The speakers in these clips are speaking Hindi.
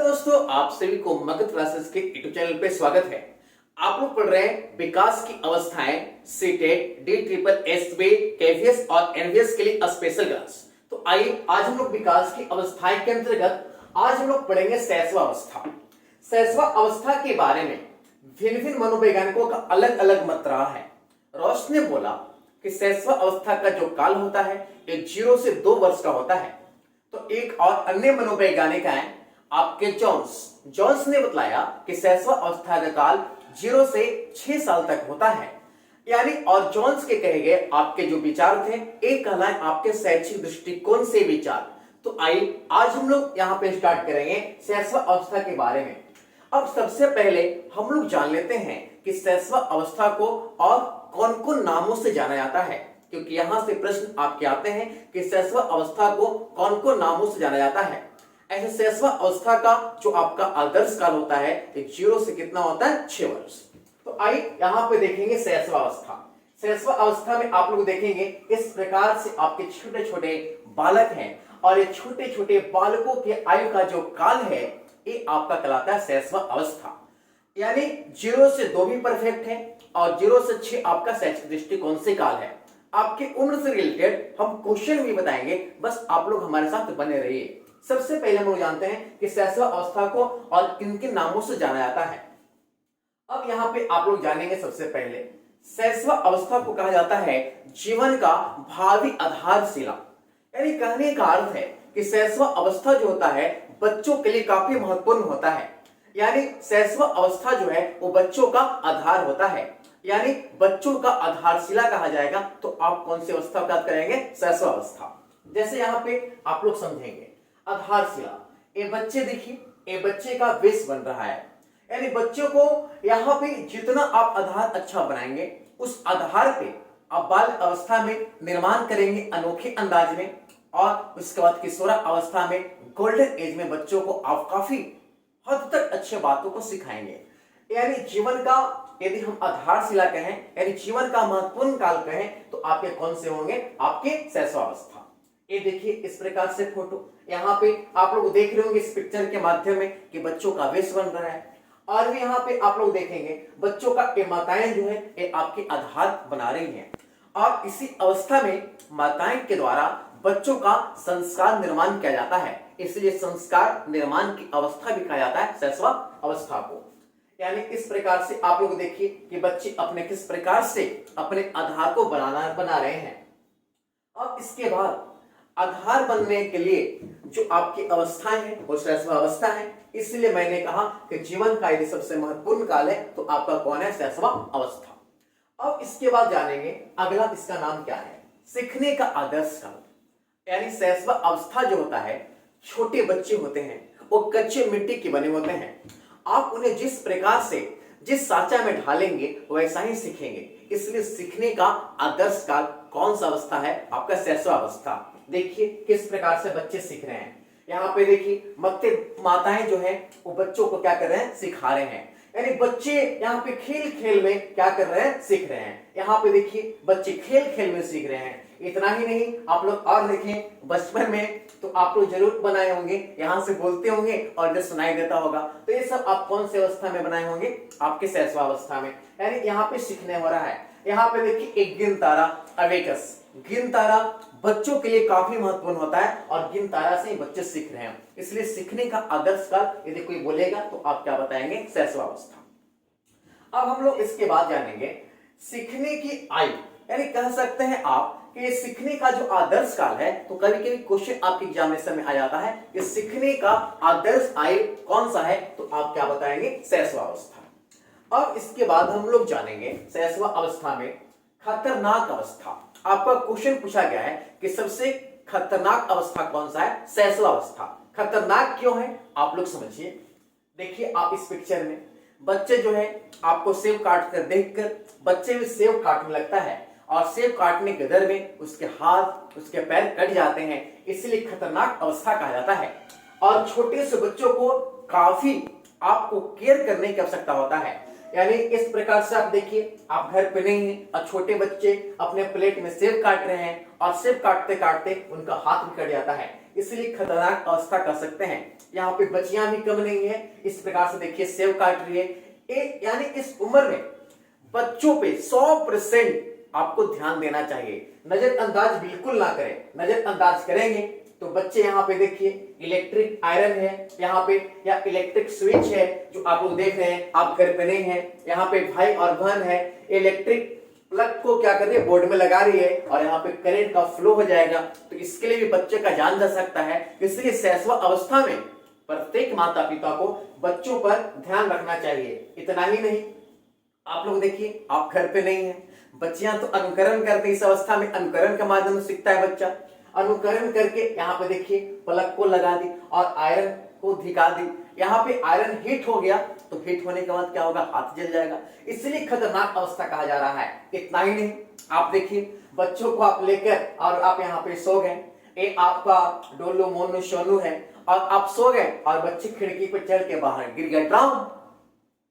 दोस्तों, आप सभी को मगध क्लासेस के यूट्यूब चैनल पे स्वागत है। आप लोग पढ़ रहे हैं विकास की अवस्थाएं, CTET, D triple S B, KVS और एनवीएस के लिए स्पेशल क्लास। तो आइए आज हम लोग विकास की अवस्थाएं के अंतर्गत आज हम लोग पढ़ेंगे शैशव अवस्था। शैशव अवस्था के बारे में भिन्न भिन्न मनोवैज्ञानिकों का अलग अलग मत रहा है। रॉस ने बोला कि शैशव अवस्था का जो काल होता है ये 0 से 2 वर्ष का होता है। तो एक और अन्य मनोवैज्ञानिक हैं आपके जॉन्स ने बतलाया कि शैशव अवस्था का काल 0 से 6 साल तक होता है। यानी और जॉन्स के कहे गए आपके जो विचार थे एक कहलाए आपके शैक्षिक दृष्टिकोण से विचार। तो आइए आज हम लोग यहाँ पे स्टार्ट करेंगे शैशव अवस्था के बारे में। अब सबसे पहले हम लोग जान लेते हैं कि शैशव अवस्था को और कौन कौन नामों से जाना जाता है, क्योंकि यहां से प्रश्न आपके आते हैं कि शैशव अवस्था को कौन कौन नामों से जाना जाता है। ऐसे शैशव अवस्था का जो आपका आदर्श काल होता है 0 से कितना होता है 6 वर्ष। तो आइए यहाँ पे देखेंगे शैशव अवस्था। शैशव अवस्था में आप लोग देखेंगे इस प्रकार से आपके छोटे छोटे बालक हैं और ये छोटे छोटे बालकों के आयु का जो काल है ये आपका कहलाता है शैशव अवस्था। यानी 0 से 2 भी परफेक्ट है और 0 से 6 आपका शैक्षिक दृष्टिकोण से काल है। आपके उम्र से रिलेटेड हम क्वेश्चन भी बताएंगे, बस आप लोग हमारे साथ बने रहिए। सबसे पहले हम लोग जानते हैं कि शैशव अवस्था को और किन किन नामों से जाना जाता है। अब यहाँ पे आप लोग जानेंगे सबसे पहले शैशव अवस्था को कहा जाता है जीवन का भावी आधारशिला। यानी कहने का अर्थ है कि शैशव अवस्था जो होता है बच्चों के लिए काफी महत्वपूर्ण होता है। यानी शैशव अवस्था जो है वो बच्चों का आधार होता है, यानी बच्चों का आधारशिला कहा जाएगा। तो आप कौन सी अवस्था प्राप्त करेंगे? शैशव अवस्था। जैसे यहाँ पे आप लोग समझेंगे आधारशिला, ये बच्चे देखिए ये बच्चे का बेस बन रहा है। यानी बच्चों को यहाँ पे जितना आप आधार अच्छा बनाएंगे उस आधार पे आप बाल अवस्था में निर्माण करेंगे अनोखे अंदाज में, और उसके बाद किशोरा अवस्था में गोल्डन एज में बच्चों को आप काफी हद तक अच्छे बातों को सिखाएंगे। यानी जीवन का यदि हम आधारशिला कहें यानी जीवन का महत्वपूर्ण काल कहें तो आपके कौन से होंगे? आपके शैशव अवस्था। ये देखिए इस प्रकार से फोटो यहाँ पे आप लोग देख रहे होंगे इस पिक्चर के माध्यम में कि बच्चों का वेश बन रहा है। और भी यहाँ पे आप लोग देखेंगे बच्चों का ये माताएं जो है ये आपके आधार बना रही हैं, और इसी अवस्था में माताएं के द्वारा बच्चों का संस्कार निर्माण किया जाता है। इसलिए संस्कार निर्माण की अवस्था भी कहा जाता है शैशव अवस्था को। यानी इस प्रकार से आप लोग देखिए कि बच्चे अपने किस प्रकार से अपने आधार को बना रहे हैं। अब इसके बाद आधार बनने के लिए जो आपकी अवस्थाएं हैं वो शैशव अवस्था है। इसलिए मैंने कहा कि जीवन का यदि सबसे महत्वपूर्ण काल है तो आपका कौन है? शैशव अवस्था। अब इसके बाद जानेंगे अगला इसका नाम क्या है? सीखने का आदर्श काल। यानी शैशव अवस्था जो होता है छोटे बच्चे होते हैं वो कच्चे मिट्टी के बने होते हैं। आप उन्हें जिस प्रकार से जिस साचा में ढालेंगे वैसा ही सीखेंगे। इसलिए सीखने का आदर्श काल कौन सा अवस्था है? आपका शैशव अवस्था। देखिए किस प्रकार से बच्चे सीख रहे हैं। यहाँ पे देखिए माताएं जो है वो बच्चों को क्या कर रहे हैं? सिखा रहे हैं। यानी बच्चे यहाँ पे खेल खेल में क्या कर रहे हैं? सीख रहे हैं। यहाँ पे देखिए बच्चे खेल खेल में सीख रहे हैं। इतना ही नहीं, आप लोग और देखें बचपन में तो आप लोग जरूर बनाए होंगे, यहाँ से बोलते होंगे और जब सुनाई देता होगा। तो ये सब आप कौन सी अवस्था में बनाए होंगे? आपके शैशव अवस्था में। यानी यहाँ पे सीखने हो रहा है। यहाँ पे देखिए एक गिन तारा अवेकस, गिन तारा बच्चों के लिए काफी महत्वपूर्ण होता है और गिन तारा से ही बच्चे सीख रहे हैं। इसलिए सीखने का आदर्श काल यदि कोई बोलेगा तो आप क्या बताएंगे? शैशव अवस्था। अब हम लोग इसके बाद जानेंगे सीखने की आयु। यानी कह सकते हैं आप कि सीखने का जो आदर्श काल है, तो कभी कभी क्वेश्चन आपके एग्जामिनेशन में आ जाता है कि सीखने का आदर्श आयु कौन सा है, तो आप क्या बताएंगे? शैशव अवस्था। अब इसके बाद हम लोग जानेंगे शैशव अवस्था में खतरनाक अवस्था। आपका क्वेश्चन पूछा गया है कि सबसे खतरनाक अवस्था कौन सा है? शैशव अवस्था। खतरनाक क्यों है आप लोग समझिए। देखिए आप इस पिक्चर में बच्चे जो है आपको सेब काट कर देखकर बच्चे भी सेब काटने लगता है, और सेब काटने के दर में उसके हाथ उसके पैर कट जाते हैं। इसलिए खतरनाक अवस्था कहा जाता है। और छोटे से बच्चों को काफी आपको केयर करने की आवश्यकता होता है। यानी इस प्रकार से आप देखिए, आप घर पे नहीं है और छोटे बच्चे अपने प्लेट में सेब काट रहे हैं और सेब काटते काटते उनका हाथ भी कट जाता है, इसलिए खतरनाक अवस्था कर सकते हैं। यहाँ पे बच्चियां भी कम नहीं है, इस प्रकार से देखिए सेब काट रही है। यानी इस उम्र में बच्चों पे 100% आपको ध्यान देना चाहिए, नजरअंदाज बिल्कुल ना करें। नजरअंदाज करेंगे तो बच्चे यहाँ पे देखिए इलेक्ट्रिक आयरन है यहाँ पे, या इलेक्ट्रिक स्विच है जो आप लोग देख रहे हैं, आप घर पे नहीं है। यहाँ पे भाई और बहन है, इलेक्ट्रिक प्लग को क्या कर रही है, बोर्ड में लगा रही है और यहाँ पे करंट का फ्लो हो जाएगा, तो इसके लिए भी बच्चे का जान जा सकता है। इसलिए शैशव अवस्था में प्रत्येक माता पिता को बच्चों पर ध्यान रखना चाहिए। इतना ही नहीं, आप लोग देखिए, आप घर पे नहीं है, बच्चियां तो अनुकरण करते, इस अवस्था में अनुकरण के माध्यम से सीखता है बच्चा। अनुकरण करके यहाँ पे देखिए प्लग को लगा दी और आयरन को धिका दी, यहाँ पे आयरन हीट हो गया, तो हीट होने के बाद क्या होगा, हाथ जल जाएगा, इसलिए खतरनाक अवस्था कहा जा रहा है। इतना ही नहीं, आप देखिए बच्चों को आप लेकर और आप यहाँ पे सो गए, ये आपका डोलू मोनू सोनू है, और आप सो गए और बच्चे खिड़की पर चढ़ के बाहर गिर गए, ड्राउन,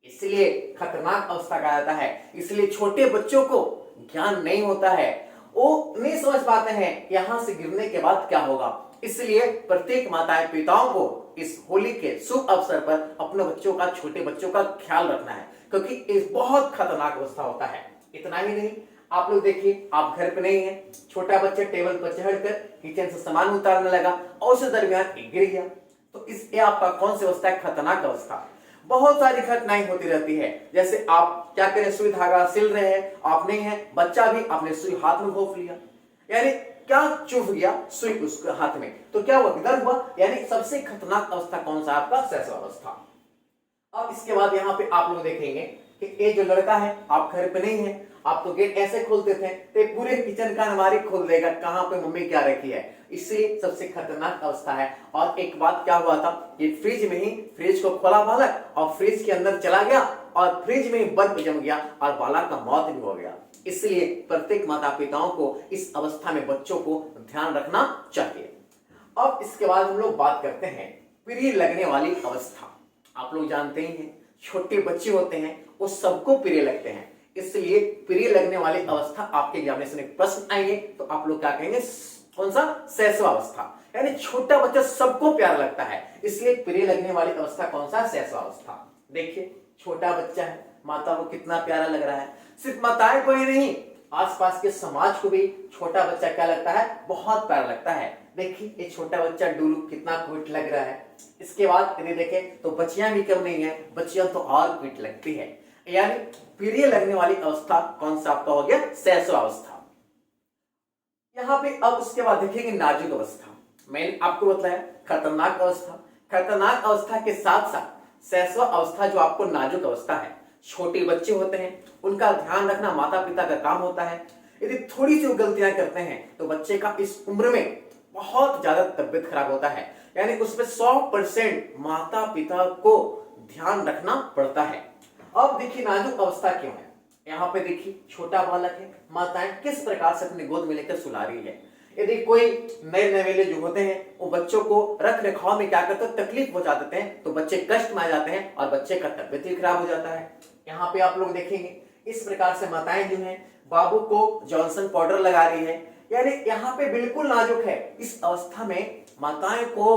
इसलिए खतरनाक अवस्था कहा जाता है। इसलिए छोटे बच्चों को ज्ञान नहीं होता है, वो नहीं समझ पाते हैं यहां से गिरने के बाद क्या होगा। इसलिए प्रत्येक माताएं पिताओं को इस होली के शुभ अवसर पर अपने बच्चों का, छोटे बच्चों का ख्याल रखना है, क्योंकि एक बहुत खतरनाक अवस्था होता है। इतना ही नहीं, आप लोग देखिए, आप घर पे नहीं है, छोटा बच्चा टेबल पर चढ़कर किचन से सामान उतारने लगा और उस दरमियान गिर गया, तो इस ये आपका कौन सी अवस्था है, खतरनाक अवस्था। बहुत सारी घटनाएं होती रहती है, जैसे आप क्या करें, सुई धागा सिल रहे हैं, आप नहीं है, बच्चा भी आपने सुई हाथ में घोंप लिया, यानी क्या चुभ गया सुई उसके हाथ में, तो क्या हुआ, दर्द हुआ। यानी सबसे खतरनाक अवस्था कौन सा, आपका शैशव अवस्था। अब इसके बाद यहाँ पे आप लोग देखेंगे कि ये जो लड़का है, आप घर पे नहीं है, आप तो गेट ऐसे खोलते थे तो पूरे किचन का अलमारी खोल देगा, कहां पे मम्मी क्या रखी है, इसलिए सबसे खतरनाक अवस्था है। और एक बात क्या हुआ था, ये फ्रिज में ही, फ्रिज को खोला बालक और फ्रिज के अंदर चला गया और फ्रिज में ही बर्फ जम गया और बालक का मौत भी हो गया। इसलिए प्रत्येक माता पिताओं को इस अवस्था में बच्चों को ध्यान रखना चाहिए। अब इसके बाद हम लोग बात करते हैं प्रिय लगने वाली अवस्था। आप लोग जानते ही हैं, छोटे बच्चे होते हैं वो सबको प्रिय लगते हैं, इसलिए प्रिय लगने वाली अवस्था आपके एग्जामिनेशन में प्रश्न आएंगे तो आप लोग क्या कहेंगे, कौन सा, शैशव अवस्था, यानी छोटा बच्चा सबको प्यारा लगता है, इसलिए प्रिय लगने वाली अवस्था कौन सा, शैशव अवस्था। देखिए छोटा बच्चा है, माता को कितना प्यारा लग रहा है, सिर्फ माताएं को ही नहीं, आसपास के समाज को भी छोटा बच्चा क्या लगता है, बहुत प्यारा लगता है। देखिए ये छोटा बच्चा डुलू कितना क्यूट लग रहा है। इसके बाद यदि देखें तो बच्चियां भी कम नहीं है, बच्चियां तो और क्यूट लगती है, यानी प्रिय लगने वाली अवस्था कौन सा आपका हो गया, शैशव अवस्था। यहाँ पे अब उसके बाद देखेंगे नाजुक अवस्था। मैंने आपको बताया खतरनाक अवस्था, खतरनाक अवस्था के साथ साथ शैशव अवस्था जो आपको नाजुक अवस्था है, छोटे बच्चे होते हैं, उनका ध्यान रखना माता पिता का काम होता है। यदि थोड़ी सी गलतियां करते हैं तो बच्चे का इस उम्र में बहुत ज्यादा तबियत खराब होता है, यानी उसमें 100% माता पिता को ध्यान रखना पड़ता है। अब देखिए नाजुक अवस्था क्यों है, यहाँ पे देखिए छोटा बालक है, माताएं किस प्रकार से अपनी गोद में लेकर सुला रही है। यदि कोई नए नवेले जो होते हैं वो बच्चों को रख रखाव में क्या करते हैं, तकलीफ पहुंचा देते हैं, तो बच्चे कष्ट में आ जाते हैं और बच्चे का तबियत भी खराब हो जाता है। यहाँ पे आप लोग देखेंगे इस प्रकार से माताएं जो हैं बाबू को जॉनसन पाउडर लगा रही है, यानी यहाँ पे बिल्कुल नाजुक है। इस अवस्था में माताएं को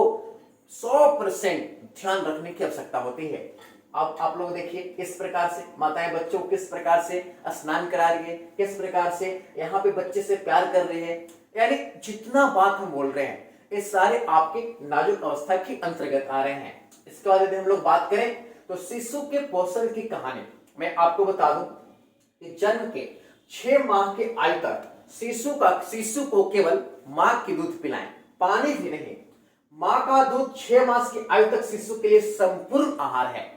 100% ध्यान रखने की आवश्यकता होती है। अब आप लोग देखिए किस प्रकार से माताएं बच्चों को किस प्रकार से स्नान करा रही है, किस प्रकार से यहाँ पे बच्चे से प्यार कर रही है, यानी जितना बात हम बोल रहे हैं ये सारे आपके नाजुक अवस्था के अंतर्गत आ रहे हैं। इसके बाद यदि हम लोग बात करें तो शिशु के पोषण की कहानी मैं आपको बता दूं कि जन्म के 6 माह के आयु तक शिशु को केवल मां की दूध पिलाएं, पानी भी नहीं। मां का दूध 6 मास की आयु तक शिशु के लिए संपूर्ण आहार है।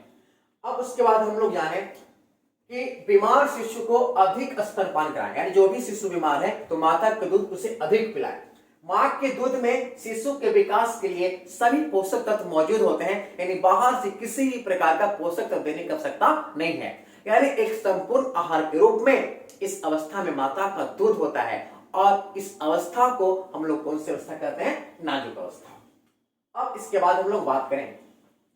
अब उसके बाद हम लोग जाने कि बीमार शिशु को अधिक स्तनपान कराएं, यानी जो भी शिशु बीमार है तो माता का दूध उसे अधिक पिलाएं। मां के दूध में शिशु के विकास के लिए सभी पोषक तत्व मौजूद होते हैं, यानी बाहर से किसी भी प्रकार का पोषक तत्व देने की आवश्यकता नहीं है, यानी एक संपूर्ण आहार के रूप में इस अवस्था में माता का दूध होता है। और इस अवस्था को हम लोग कौन सी अवस्था कहते हैं, नाजुक अवस्था। अब इसके बाद हम लोग बात करें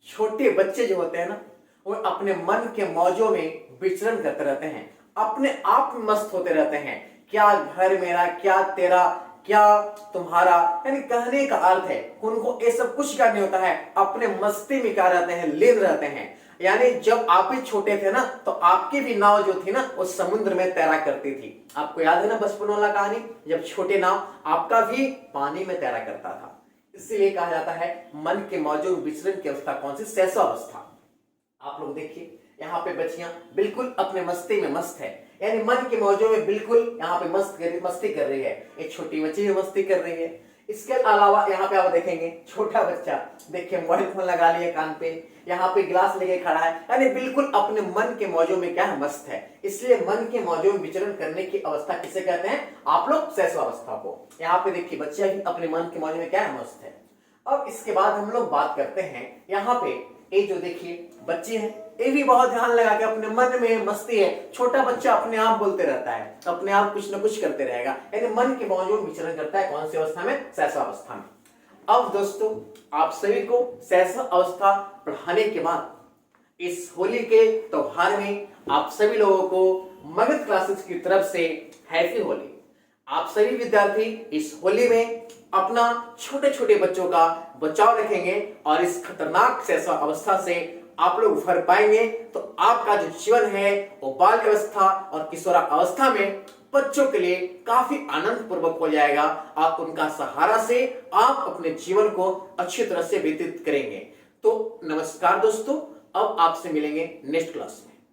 छोटे बच्चे जो होते हैं ना, वो अपने मन के मौजों में विचरण करते रहते हैं, अपने आप में मस्त होते रहते हैं। क्या घर मेरा, क्या तेरा, क्या तुम्हारा, यानी कहने का अर्थ है उनको ये सब कुछ करने होता है, अपने मस्ती में क्या रहते हैं, लीन रहते हैं। यानी जब आप भी छोटे थे ना तो आपकी भी नाव जो थी ना वो समुद्र में तैरा करती थी। आपको याद है ना बचपन वाला कहानी, जब छोटे नाव आपका भी पानी में तैरा करता था। इसीलिए कहा जाता है मन के मौजों में विचरण की अवस्था कौन सी, शैशवावस्था। आप लोग देखिए यहाँ पे बच्चियां बिल्कुल अपने मस्ती में मस्त है, यानी मन के मौजों में बिल्कुल यहाँ पे मस्ती कर रही है। एक छोटी बच्ची भी मस्ती कर रही है। इसके अलावा यहाँ पे आप देखेंगे छोटा बच्चा, देखिए मोबाइल फोन लगा लिया कान पे, यहाँ पे गिलास लेके खड़ा है, यानी बिल्कुल अपने मन के मौजों में क्या है, मस्त है। इसलिए मन के मौजों में विचरण करने की अवस्था किसे कहते हैं, आप लोग शैशवावस्था को। यहाँ पे देखिए बच्चा भी अपने मन के मौजों में क्या है, मस्त है। अब इसके बाद हम लोग बात करते हैं यहाँ पे ये जो देखिए बच्चे हैं, ये भी बहुत ध्यान लगा के अपने मन में मस्ती है। छोटा बच्चा अपने आप बोलते रहता है, अपने आप कुछ ना कुछ करते रहेगा, यानी मन के मौजों में विचरण करता है। कौन सी अवस्था में, शैशवावस्था में। अब दोस्तों आप सभी को शैशवावस्था पढ़ाने के बाद इस होली के त्योहार में आप सभी लोगों को मगध क्लासेस की तरफ से हैप्पी होली। आप सभी विद्यार्थी इस होली में अपना छोटे छोटे बच्चों का बचाव रखेंगे और इस खतरनाक शैशवावस्था से आप लोग उभर पाएंगे तो आपका जो जीवन है वो बाल अवस्था और किशोरा अवस्था में बच्चों के लिए काफी आनंद पूर्वक हो जाएगा। आप उनका सहारा से आप अपने जीवन को अच्छी तरह से व्यतीत करेंगे। तो नमस्कार दोस्तों, अब आपसे मिलेंगे नेक्स्ट क्लास में।